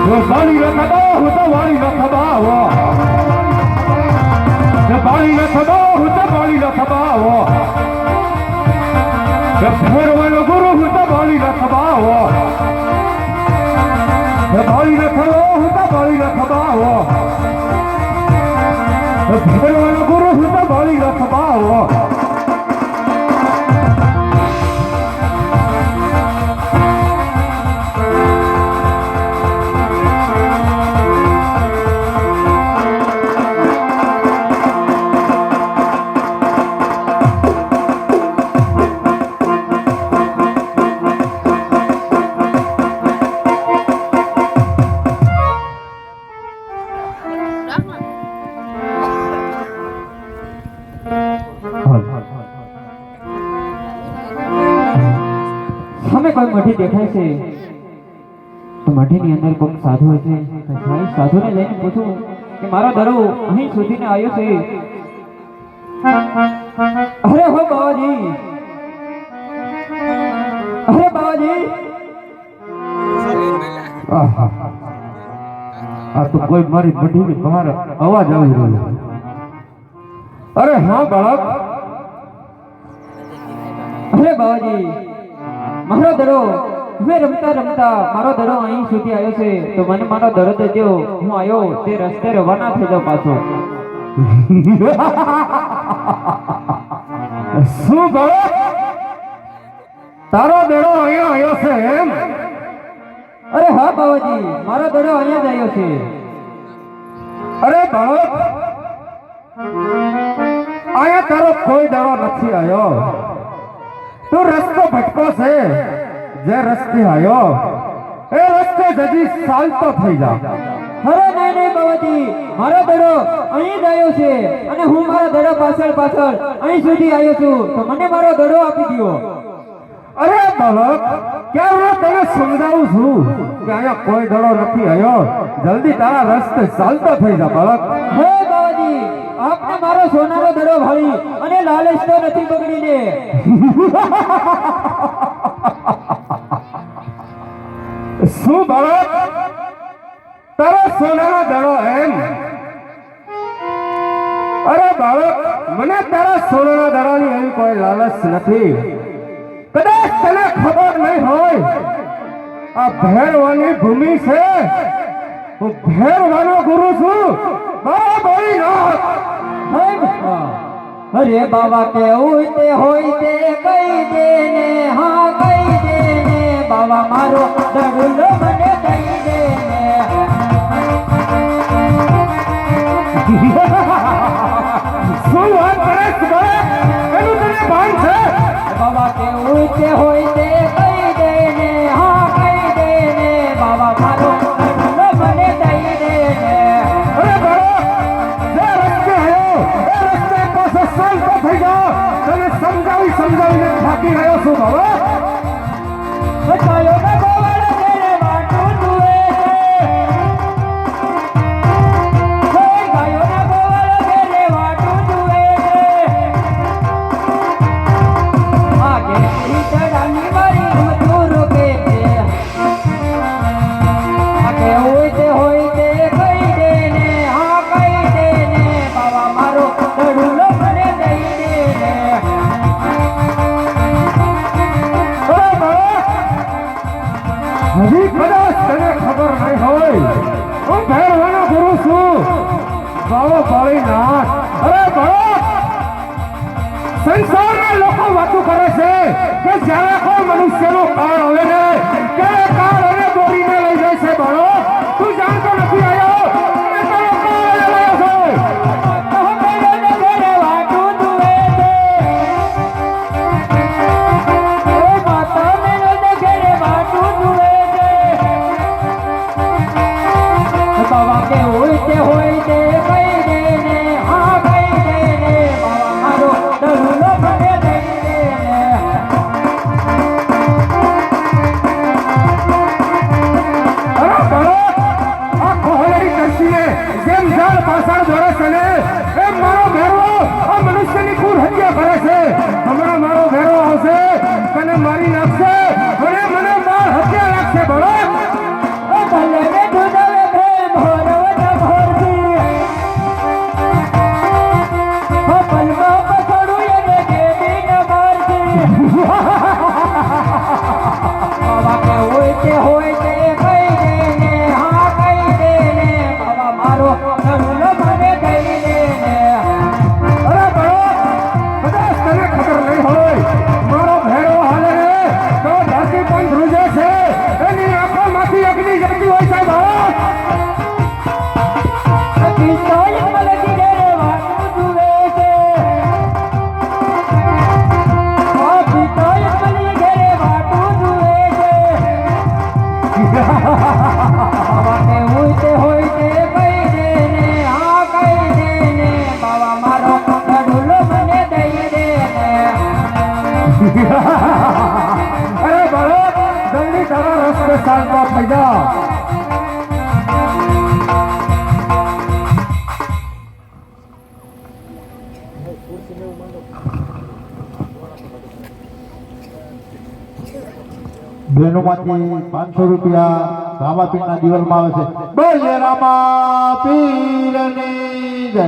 બાળી લખબા હું તો વાળી લખબા બાળી લખબા હું તો બાળી લખબા ફેરવાનો ગુરુ હું તો બાળી લખબા બાળી લખબા હું તો બાળી લખબા ફેરવાનો ગુરુ હું તો બાળી લખબા કોઈ મઢી દેખાય છે તો મઢીની અંદર કોઈક સાધુ છે ભાઈ સાધુને લઈને પૂછું કે મારો દરો અહીં સુધીને આવ્યો છે અરે હો બાવાજી અરે બાવાજી આ તો કોઈ મારી મઢીની બહાર અવાજ આવી રહ્યો અરે હા બાળક અરે બાવાજી મારો દડો મેં રમતા રમતા મારો દડો અહીં સુધી આવ્યો છે તો મને મારો દડો દેજો હું આવ્યો તે રસ્તે રવાના થઈ જાઉં પાછો શું બાળક તારો દડો અહીંયા આવ્યો છે એમ અરે હા બાવાજી મારો દડો અહીંયા જ આવ્યો છે અરે બાળક અહીંયા તારો કોઈ દડો નથી આવ્યો તું રસ્તો ભટકો છે જે રસ્તે આવ્યો એ રસ્તે જજી ચાલતો થઈ જા અરે નહીં નહીં બાવાજી મારો દડો અહીં જ આવ્યો છે અને હું મારા દડો પાછળ પાછળ અહીં સુધી આવ્યો છું તો મને મારો દડો આપી દો અરે બાળક ક્યાં હું તને સમજાવું છું કે અહીંયા કોઈ દડો નથી આવ્યો જલ્દી તારા રસ્તે ચાલતો થઈ જા બાળક હે બાવાજી આપને મારો સોનાનો દડો ભાળી અને લાલચ તો નથી બગડીને શું બાળક તારો સોનાનો દડો એમ અરે બાળક મને તારા સોનાના દડાની એવી કોઈ લાલચ નથી કદાચ તને ખબર નહીં હોય આ ભેરવાની ભૂમિ છે હું ભેરવાનો ગુરુ છું બોલી નાખ અરે બાબા કેવું તે હોય તે કઈ દે ને હા કઈ દે ને બાબા મારો દડુલો મને દઈ દે ને શું વાત કરે છે એનું તને ભાન છે બાબા કેવું તે હોય તે કઈ દે ને હા કઈ દે ને બાબા મારો દડુલો મને દઈ દે ને અરે બાળક જે રસ્તે આવ્યો એ રસ્તે પાસે ચાલતો થઈ જા તને સમજાવીને થાકી રહ્યો છું બાબા બચાયો ના ગોવાળ તેરે વાટું જુએ છે ગાયો ના ગોવાળ તેરે વાટું જુએ છે આગે ચડાની મારી મજૂર કે છે આગે હોય તે કઈ દે ને હા કઈ દે ને બાબા મારો દડુલો મને દઈ દે ને હજી કદાચ તને ખબર નહીં હોય હું ભેરવાનો ગુરુ છું બાવો બાળી નાથ અરે બાળક સંસારના લોકો વાતો કરે છે કે જ્યારે કોઈ મનુષ્યનો કાળ આવે ને ત્યારે કાળ એને દોરીને લઈ જાય છે બાળક તું જાણતો નથી આવ્યો અને તારો કાળ એને લઈ આવ્યો બાબા કે હોય તે કઈ દે ને હા કઈ દે ને બાબા મારો દડુલો મને દઈ દે ને અરે બાળક આ કોહલેરી કરશીને જેમ ઝાડ પાછળ દોડે છે ને એમ મારો ભેરવો આ મનુષ્યની ખૂન હત્યા કરે છે હમણાં મારો ભેરવો આવશે તને મારી નાખશે અને મને માર હત્યા રાખશે બાળક ભલે ને દૂધ બહેનોમાંથી 500 રૂપિયા રામાપીરના દિવાલમાં આવે છે. બોલે રામાપીરની જય.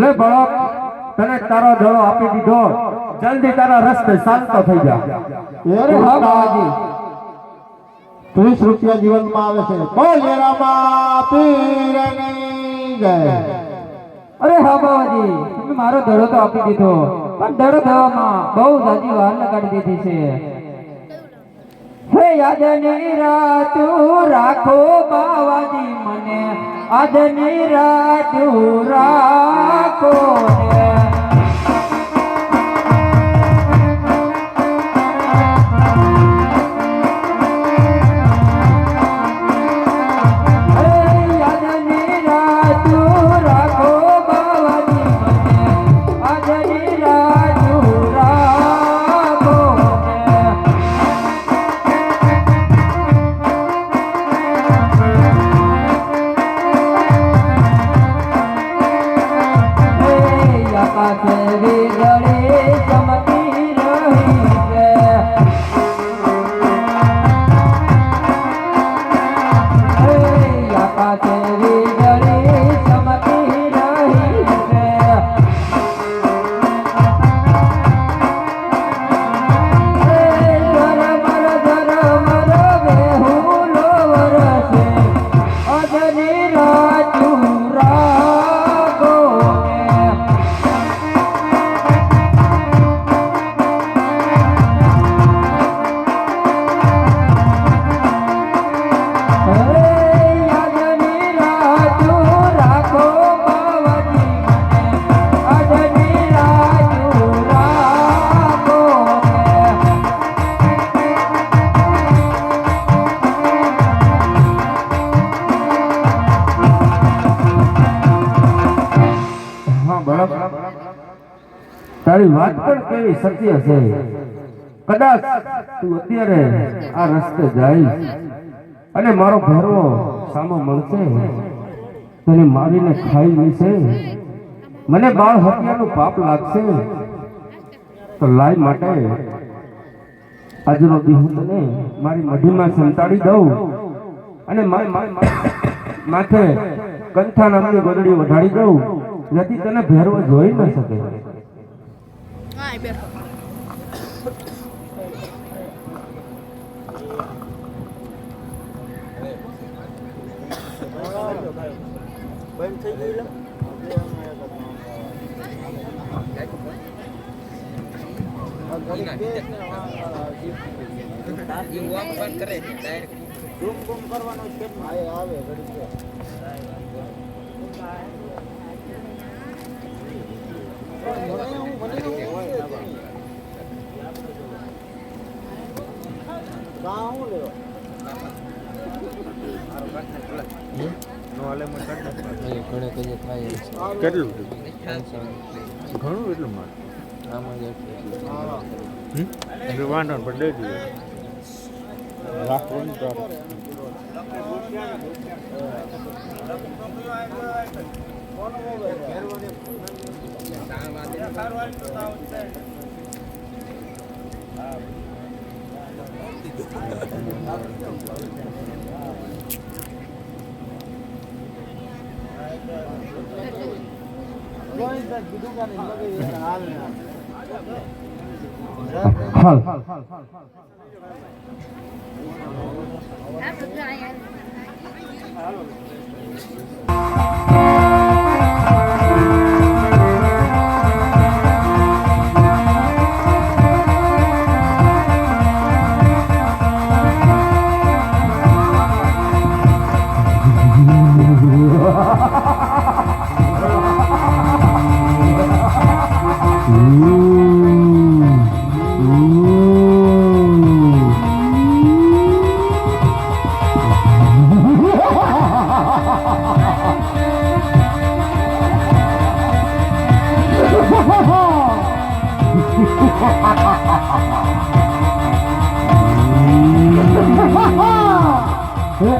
લે બાળક, તને તારો દડો આપી દીધો, જલ્દી તારા રસ્તે શાંત થઈ જા. અરે હા બાબાજી, 30 રૂપિયા જીવનમાં આવે છે. બોલે રામાપીરની જય. અરે હા બાબાજી, તમે મારો દડો તો આપી દીધો, પણ દડો થવામાં બહુ જાજી વાર લગાડી દીધી છે. હે યાદની રાતું રાખો બાવાજી, મને આજની રાતું રાખો ને. હે યાદની રાતું રાખો બાવાજી, મને આજની રાતું રાખો ને. આકાશ વીજળે ચમકી રહી છે. આકાશ વીજળે ચમકી રહી છે. ઝરમર બેહુલો વરસે, આજની રાતું રાખો ને. આજની રાતું રાખો બાવાજી, મને આજની રાતું રાખો ને. હા બાળક, તારી વાત પણ કેવી સત્ય છે. કદાચ તું અત્યારે આ રસ્તે જાય અને મારો ભેરવો સામો મળશે, તને મારીને ખાઈ લેશે, મને બાળ હત્યાનું પાપ લાગશે, તો લાય માટે આજનો દી હું તને મારી મઢીમાં સંતાડી દઉં અને માથે કંથા નામની ગોદડી વઢાડી દઉં, જેથી તને ભેરવો જોઈ ન શકે. કેટલું ઘણું એટલું મારે વાંધો ને પણ દઈ દઈએ રાખવું હાલ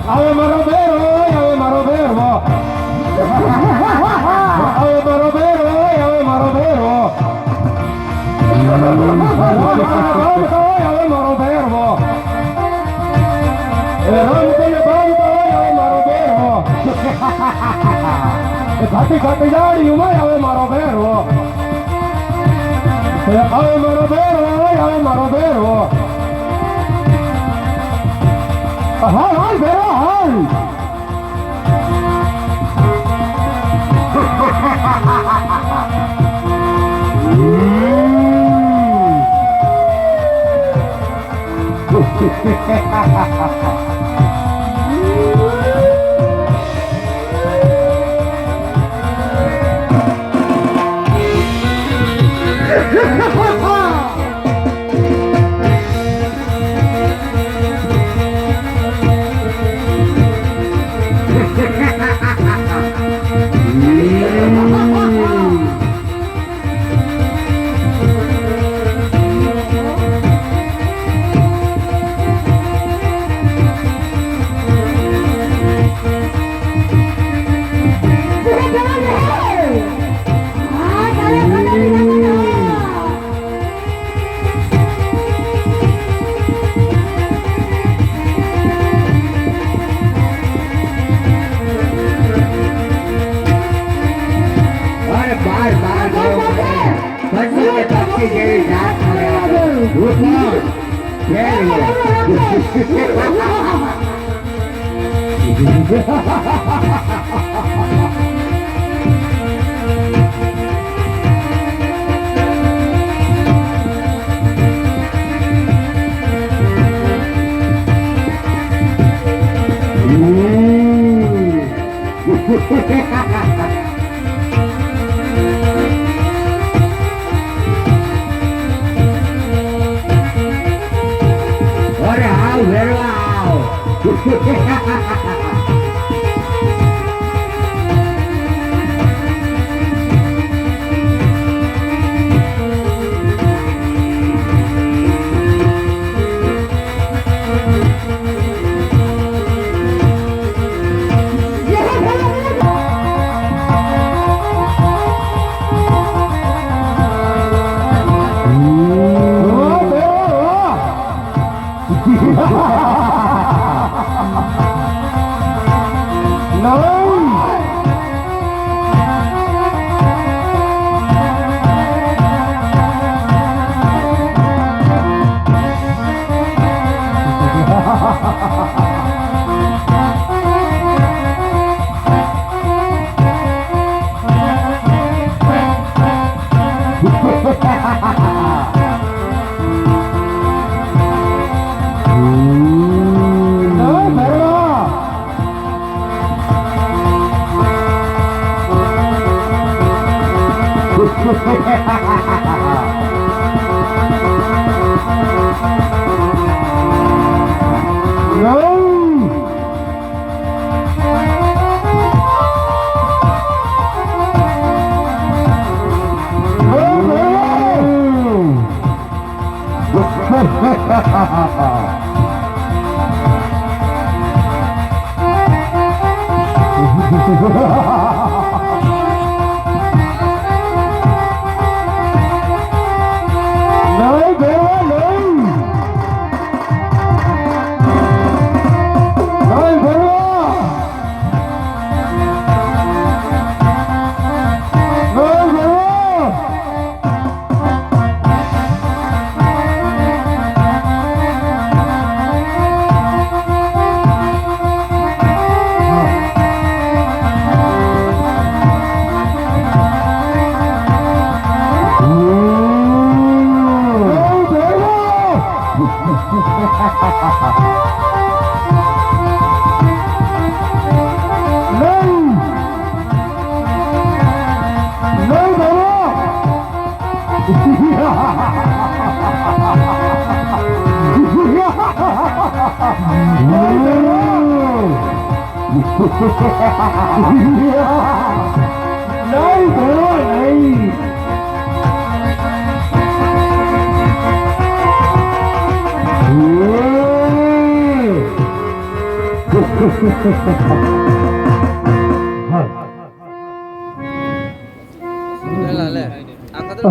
આવે મારો બેરો, આવે મારો બેરો, આવે મારો બેરો, આવે મારો બેરો, આવે મારો બેરો. એ રામ કોને બામ તો આવે મારો બેરો એ ઘાટી ઘાટી જાડી ઉમાય આવે મારો બેરો એ આવે મારો બેરો આવે મારો બેરો હાલ હાલ બેરો હાલ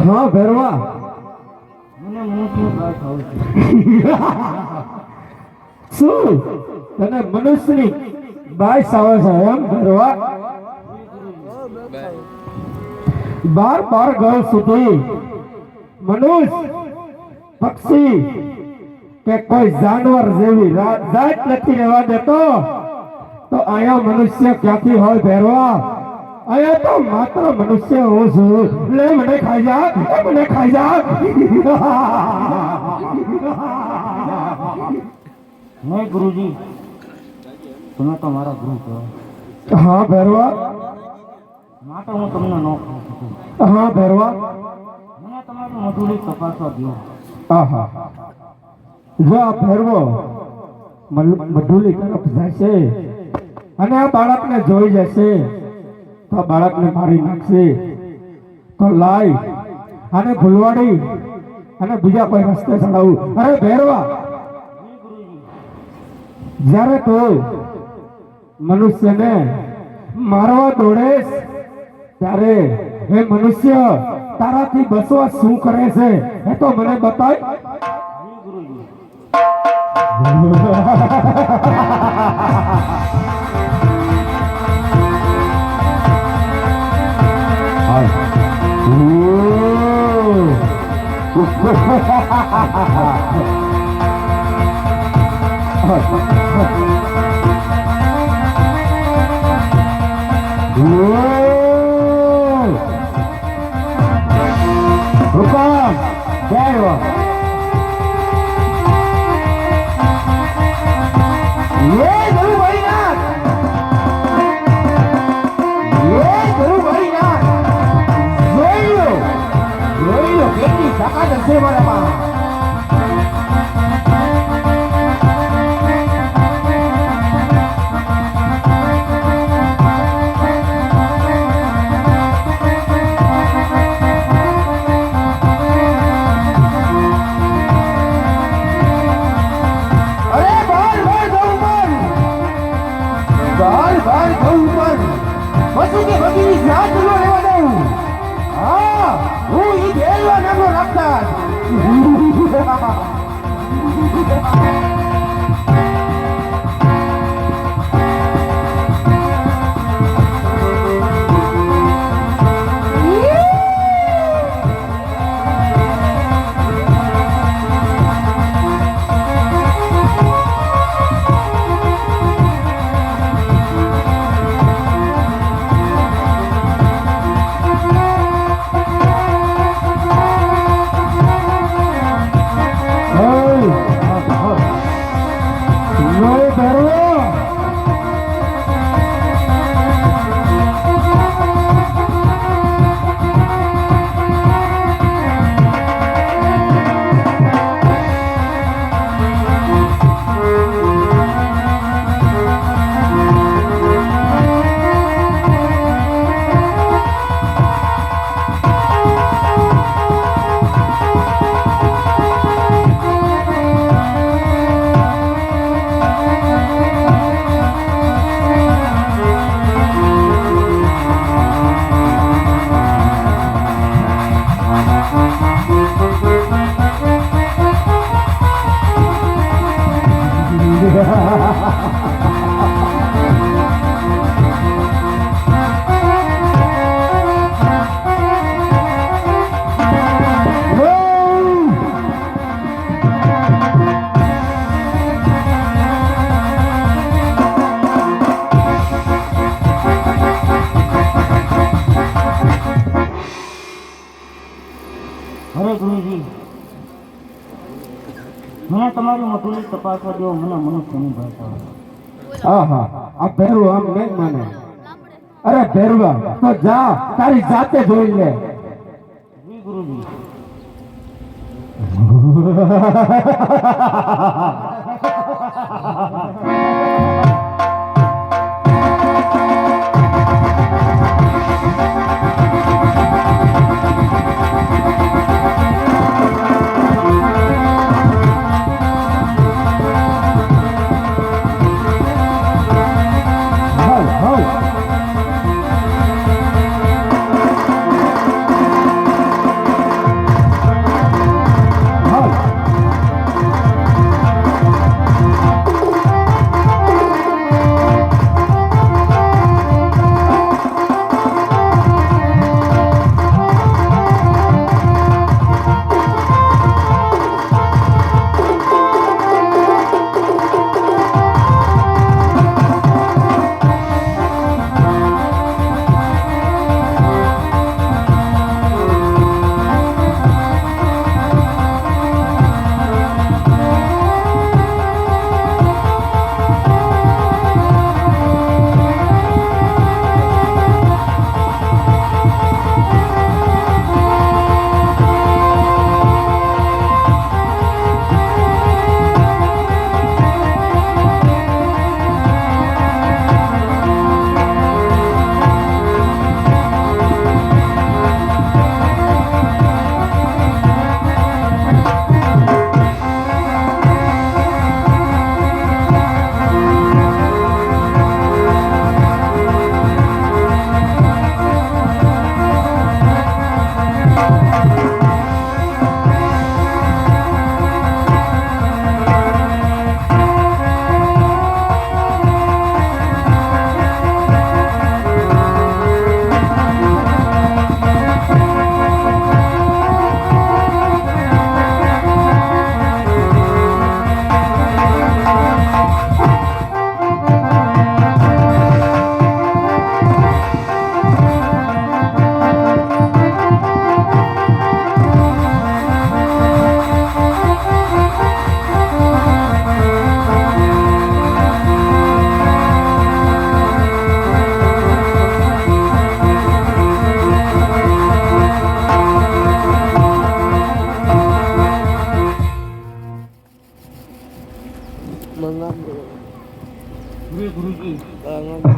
હા ભેરવા શું તને મનુષ્યની બાઈસ આવે છે એમ ભેરવા? 12 ઘર સુધી મનુષ્ય પક્ષી કે કોઈ જાનવર જેવી જાત નથી રહેવા દેતો, તો અહીંયા મનુષ્ય ક્યાંથી હોય ભેરવા? અહીંયા તો માત્ર મનુષ્ય હું છું. લે મને ખાઈ જા, મને ખાઈ જા. નહીં ગુરુજી, તમે તો મારા ગુરુ છો, હા ભેરવા, માટે હું તમને ન કહું છું. હા ભેરવા, મને તમારી મધુરી તપાસવા દો. આહા, જો આ ભેરવો મધુલી તરફ જશે અને આ બાળકને જોઈ જશે તો આ બાળકને મારી નાખશે. તો લાય અને ભૂલવાડી અને બીજા કોઈ રસ્તે ચડાવું. અરે ભેરવા, જ્યારે તું મનુષ્યને મારવા દોડેશ ત્યારે એ મનુષ્ય તારાથી બસવા શું કરે છે એ તો મને બતાય. હુકમ જય ये गुरु भैनाथ, ये गुरु भैनाथ, જોઈ લો કેટલી તાકાત હશે મારામાં. વસુ કે બગીની જાત નો લેવા દઉં. હા, હું ઈ ભેરવા નામનો રાખતા. અરે ગુરુજી, મને તમારી મધુરી તપાસવા દો. મને મનુષ્યની ભાષા. આહા, આ ભેરવું આમ નહીં માને. અરે ભેરવા, તો જા તારી જાતે જોઈ લે. જી ગુરુજી.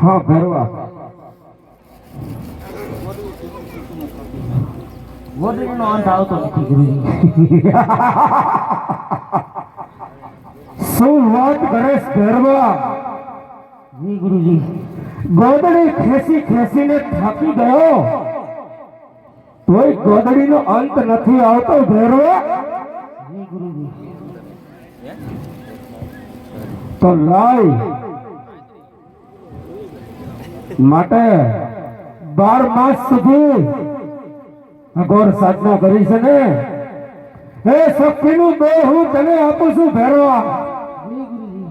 હા ભેરવા ગોદડીનો અંત આવતો નથી ગુરુજી. શું વાત કરે છે ભેરવા? જી ગુરુજી. ગોદડી ખેંચી ખેંચીને થાકી ગયો તોય ગોદડીનો અંત નથી આવતો ભેરવા. જી ગુરુજી. તો લાય માટે 12 માસ સુધી અઘોર સાધના કરી છે ને હે શક્તિનું દો હું તને આપું છું ભેરવા. જી ગુરુજી.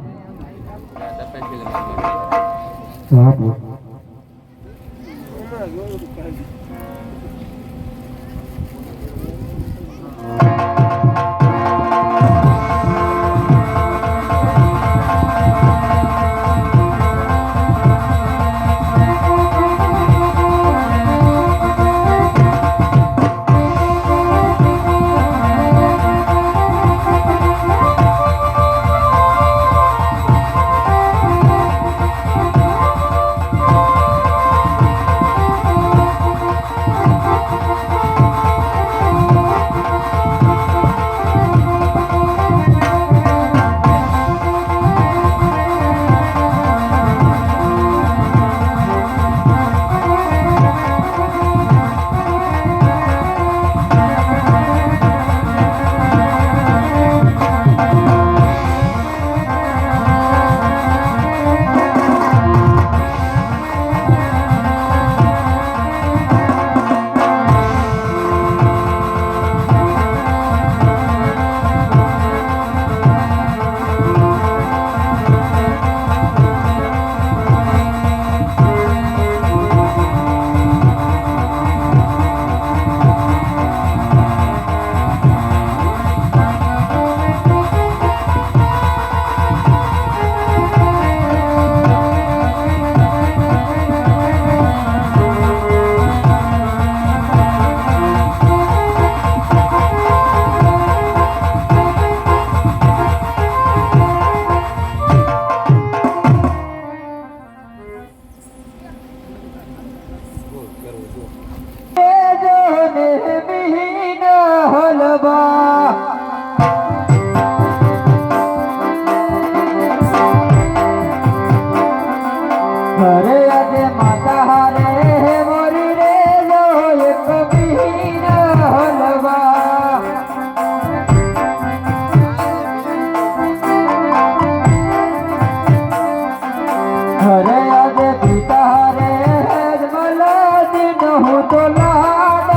આપો. ઘરે આજે માતા હારે મોરી રે લો એક બીન હલવા. ઘરે આજે પિતા હારે મલાદી ન હું તો લાડ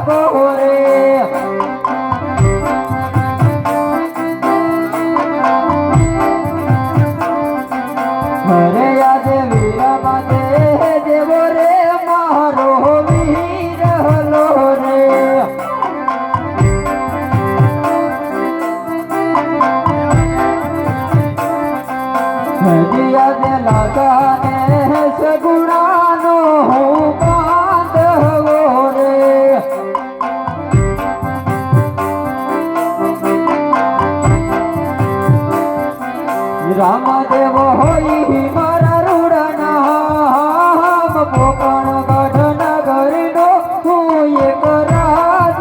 કોરે. ઘરે આજે વીરા દેવો રે મારો વીર હલો રે. હજી આજે લાગાને સગુણાનો હું બાંધવો રે. રામદેવ હોય મારા રૂડાના પોકણ ગઢ નગરીનો હું એક રાજ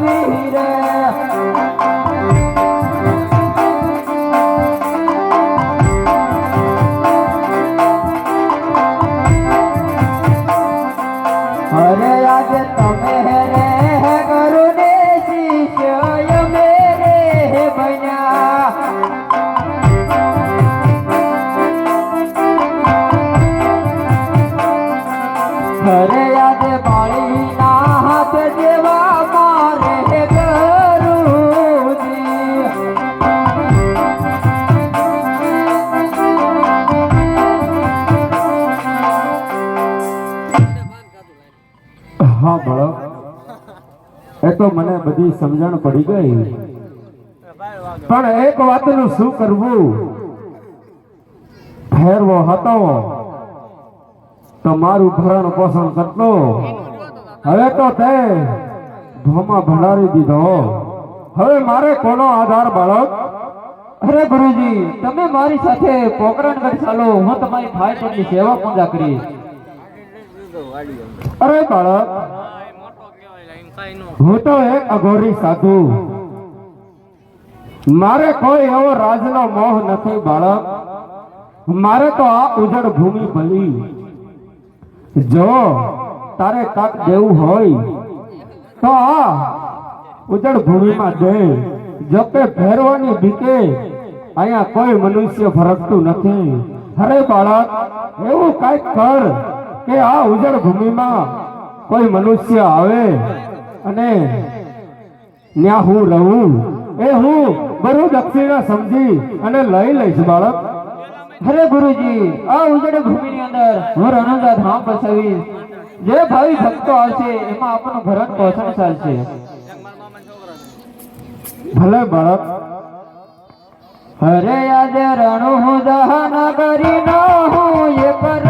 વીર. અરે આજે તમે રે કરો ને શિષ્ય મેરે બન્યા. ઘરે આજે બાળીના હાથ જેવા મારે ગુરુજી. હા બાળક એ તો મને બધી સમજણ પડી ગઈ પણ એક વાતનું શું કરવું? ફેરવો હતો તો મારું ભરણ પોષણ કરતો હવે તો તે ધોમાં ભંડારી દીધો. હવે મારે કોનો આધાર બાળક? અરે ગુરુજી, તમે મારી સાથે પોકરણગઢ ચાલો, હું તમારી ફાઈટની સેવા પૂજા કરીશ. અરે બાળક, હું તો એક અઘોરી સાધુ, મારે કોઈ એવો રાજનો મોહ નથી બાળક. મારે તો આ ઉજળ ભૂમિ ભલી. જો તારે કાક દેવું હોય તો આ ઉજળ ભૂમિમાં દે. જો કે ભેરવાની બીકે અહીંયા કોઈ મનુષ્ય ફરકતું નથી. અરે બાળક, એવું કાંઈક કર કે આ ઉજળ ભૂમિમાં કોઈ મનુષ્ય આવે અને ત્યાં હું રહું. એ હું બરુ દક્ષિણા સમજી અને લઈ લઈશ બાળક. અરે ગુરુજી, આ ઉજળ ભૂમિની અંદર હું રણુજા ધામ બસાવીશ. જે ભાવિ ભક્તો આવશે એમાં આપણું ભરણ પોષણ ચાલશે. ભલે બાળક. હરે આજે રણુ હું દહન કરી ન હું એ પર